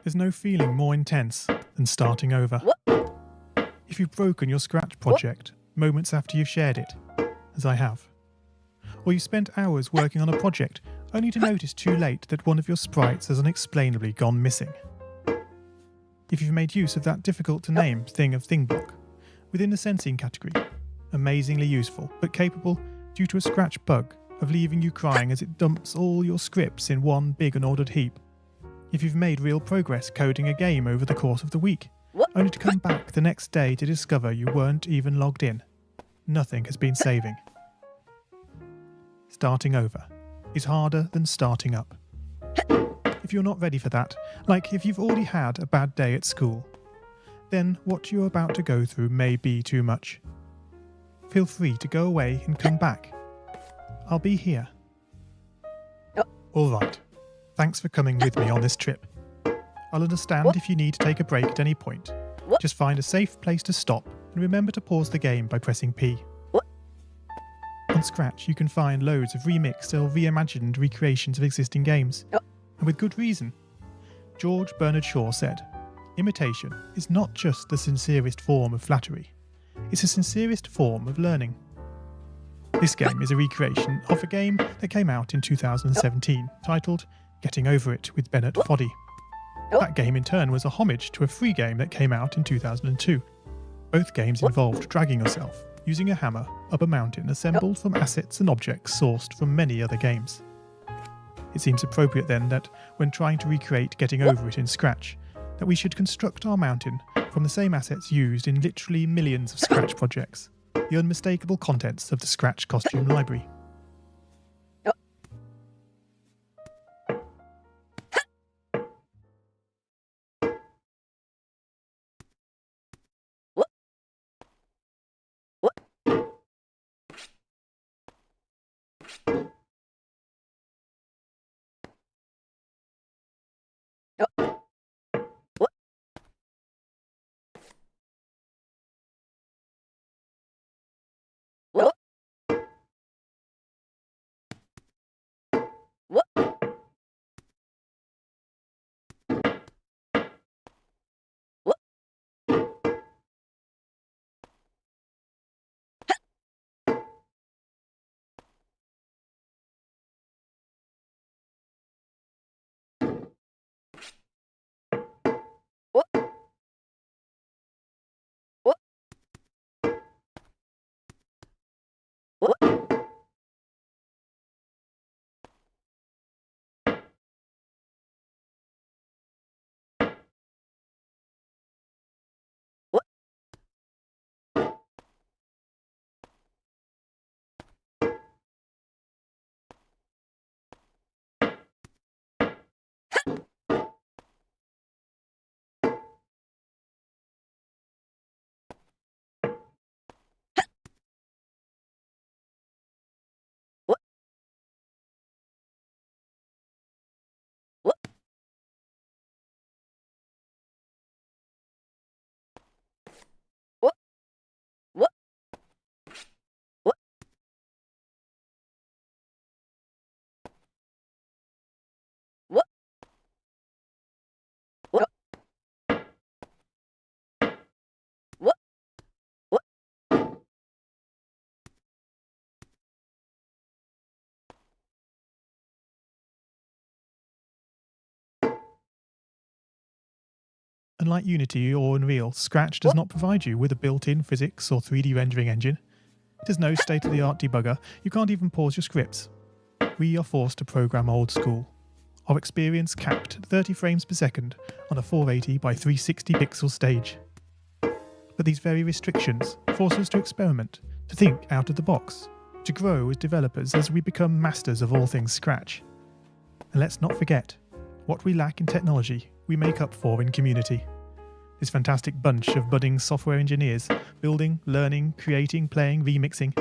There's no feeling more intense than starting over. If you've broken your Scratch project moments after you've shared it, as I have, or you spent hours working on a project only to notice too late that one of your sprites has unexplainably gone missing. If you've made use of that difficult to name thing of thing block within the sensing category, amazingly useful but capable, due to a Scratch bug, of leaving you crying as it dumps all your scripts in one big unordered heap. If you've made real progress coding a game over the course of the week, only to come back the next day to discover you weren't even logged in, nothing has been saving. Starting over is harder than starting up. If you're not ready for that, like if you've already had a bad day at school, then what you're about to go through may be too much. Feel free to go away and come back. I'll be here. Alright, thanks for coming with me on this trip. I'll understand if you need to take a break at any point. Just find a safe place to stop and remember to pause the game by pressing P. On Scratch you can find loads of remixed or reimagined recreations of existing games. And with good reason. George Bernard Shaw said, "Imitation is not just the sincerest form of flattery, it's the sincerest form of learning." This game is a recreation of a game that came out in 2017, titled Getting Over It with Bennett Foddy. That game in turn was a homage to a free game that came out in 2002. Both games involved dragging yourself, using a hammer, up a mountain assembled from assets and objects sourced from many other games. It seems appropriate then that, when trying to recreate Getting Over It in Scratch, that we should construct our mountain from the same assets used in literally millions of Scratch projects, the unmistakable contents of the Scratch costume library. Unlike Unity or Unreal, Scratch does not provide you with a built-in physics or 3D rendering engine. It has no state-of-the-art debugger, you can't even pause your scripts. We are forced to program old school. Our experience capped at 30 frames per second on a 480 by 360 pixel stage. But these very restrictions force us to experiment, to think out of the box, to grow as developers as we become masters of all things Scratch. And let's not forget, What we lack in technology, we make up for in community. This fantastic bunch of budding software engineers, building, learning, creating, playing, remixing,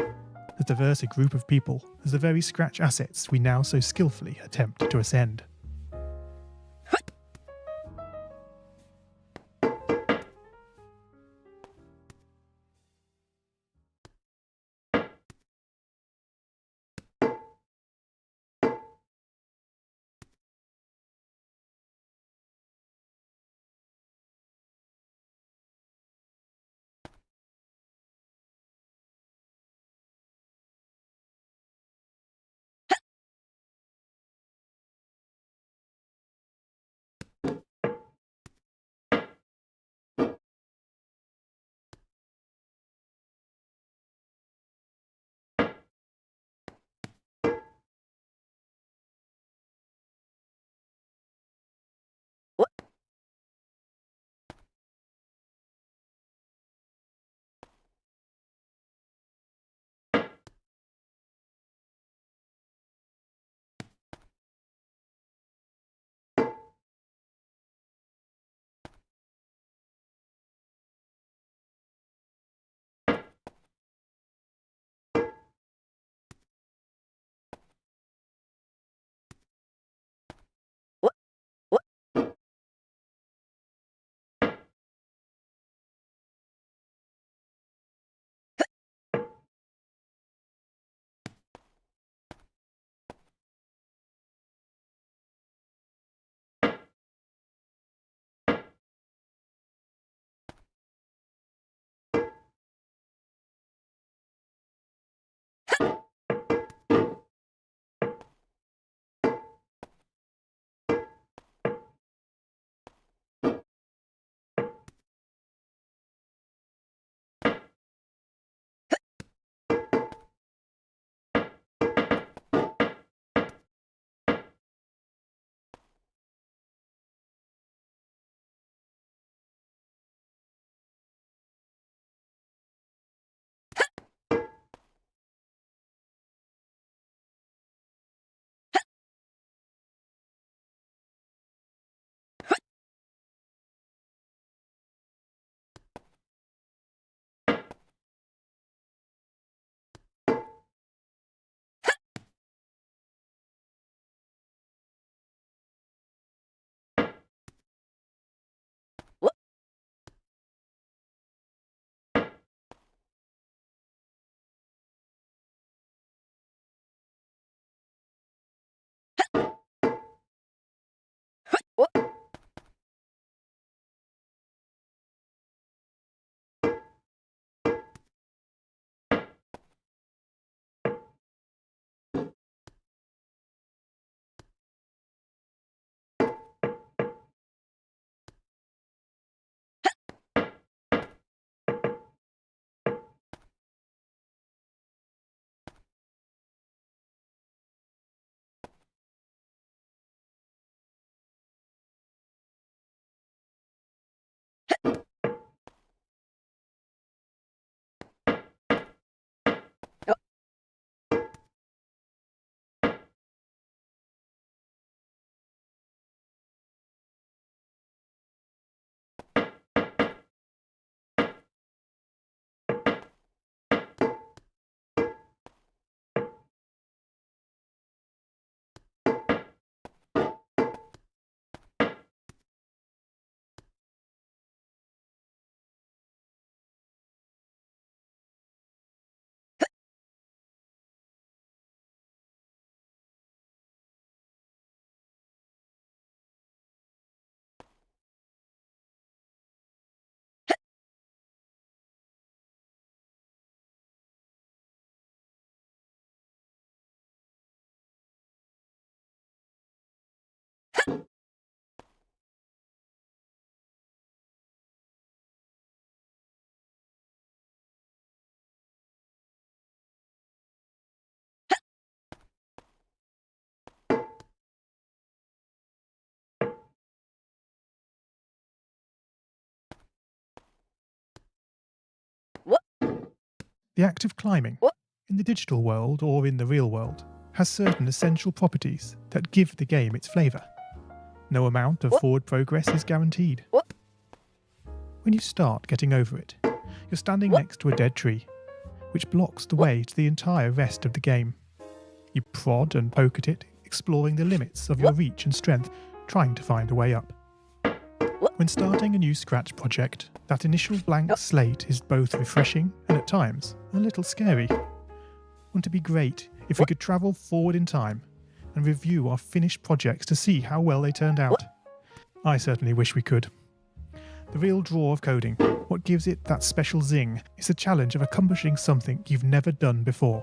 as diverse a group of people as the very scratch assets we now so skillfully attempt to ascend. The act of climbing, in the digital world or in the real world, has certain essential properties that give the game its flavour. No amount of forward progress is guaranteed. When you start getting over it, you're standing next to a dead tree, which blocks the way to the entire rest of the game. You prod and poke at it, exploring the limits of your reach and strength, trying to find a way up. When starting a new Scratch project, that initial blank slate is both refreshing and at times a little scary. Wouldn't it be great if we could travel forward in time and review our finished projects to see how well they turned out? I certainly wish we could. The real draw of coding, what gives it that special zing, is the challenge of accomplishing something you've never done before.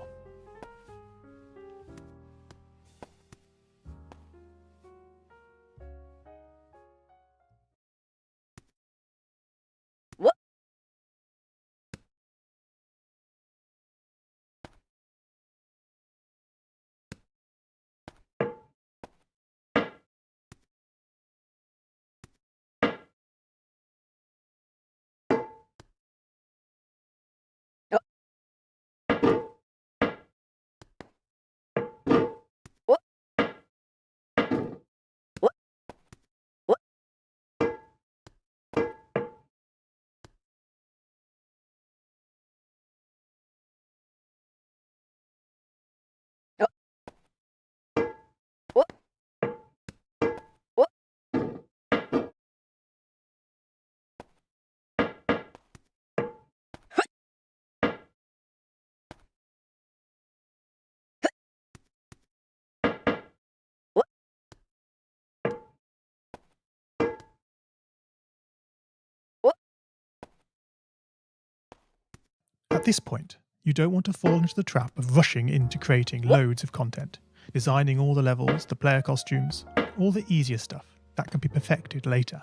At this point, you don't want to fall into the trap of rushing into creating loads of content, designing all the levels, the player costumes, all the easier stuff that can be perfected later.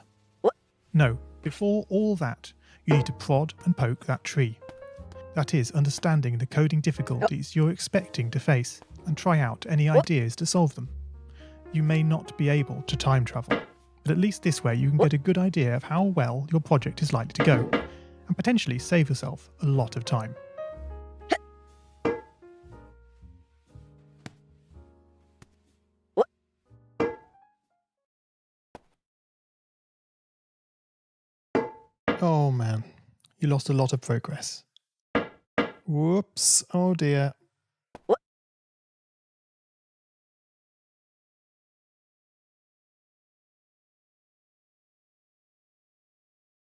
No, before all that, you need to prod and poke that tree. That is, understanding the coding difficulties you're expecting to face and try out any ideas to solve them. You may not be able to time travel, but at least this way you can get a good idea of how well your project is likely to go, and potentially save yourself a lot of time. Oh man, you lost a lot of progress. Whoops, oh dear.